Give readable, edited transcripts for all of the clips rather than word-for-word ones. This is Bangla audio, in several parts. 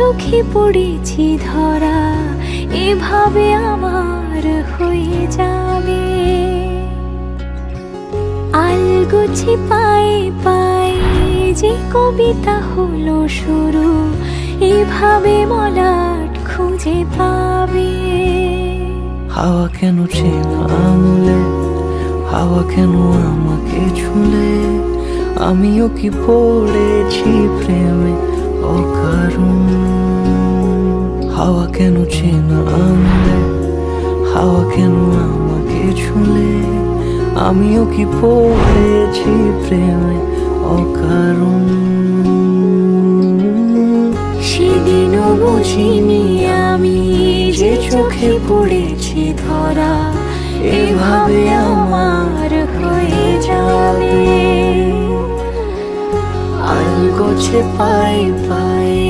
চোখে পড়েছি ধরা, এভাবে আমার হয়ে যাবে। আলগোছে পায়ে পায়ে যে কবিতা হলো শুরু, এভাবে মলাট খুঁজে পাবে। হাওয়া কেন চেনা আঙুলে, হাওয়া কেন আমাকে ছুলে, আমিও কি পড়েছি প্রেমে অকারণ। হাওয়া কেন চেনা আঙুলে, হাওয়া কেন আমাকে ছুলে, আমিও কি পড়েছি প্রেমে অকারণ। সেদিনও বুঝিনি আমি যে চোখে পড়েছি ধরা, এভাবে আমার হয়ে যাবে। আলগোছে পায়ে পায়ে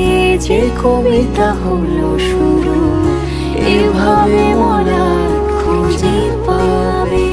যে কবিতা হলো শুরু, এভাবে মোরা খুঁজে পাবে।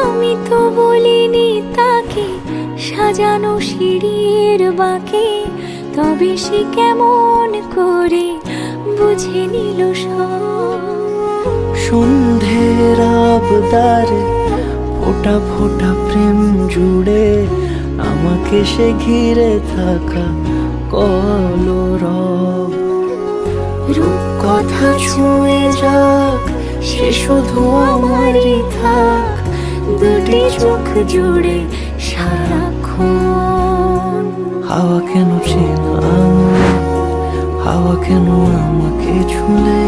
আমি তো বলিনি তাকে সাজানো সিঁড়ির বাঁকে, তবে সে কেমন করে বুঝে নিল সব। সন্ধ্যের আবদারে ফোটা ফোটা প্রেম জুড়ে, আমাকে সে ঘিরে থাকা কলরব। রূপকথা ছুঁয়ে যাক, সে শুধু আমারই থাক, দুটি চোখ জুড়ে সারাক্ষণ। হাওয়া কেন চেনা আঙুলে, হাওয়া কেন আমাকে ছুলে,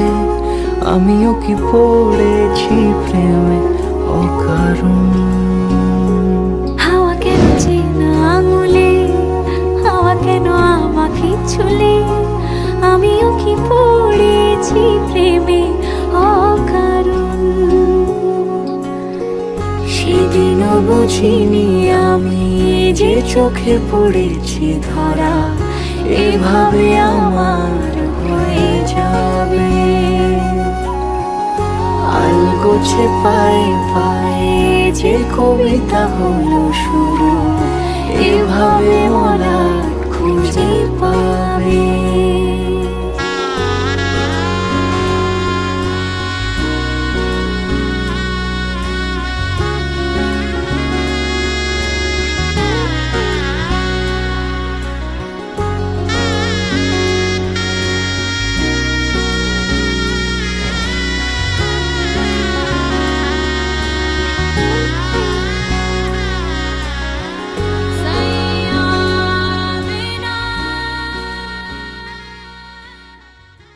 আমিও কি পড়েছি প্রেমে অকারণ। হাওয়া কেন চেনা আঙুলে, হাওয়া কেন আমাকে ছুলে, আমিও কি পড়েছি প্রেমে অকারণ। সেদিনও বুঝিনি আমি যে চোখে পড়েছি ধরা, এভাবে আমার হয়ে যাবে। আলগোছে পায়ে পায়ে যে কবিতা হলো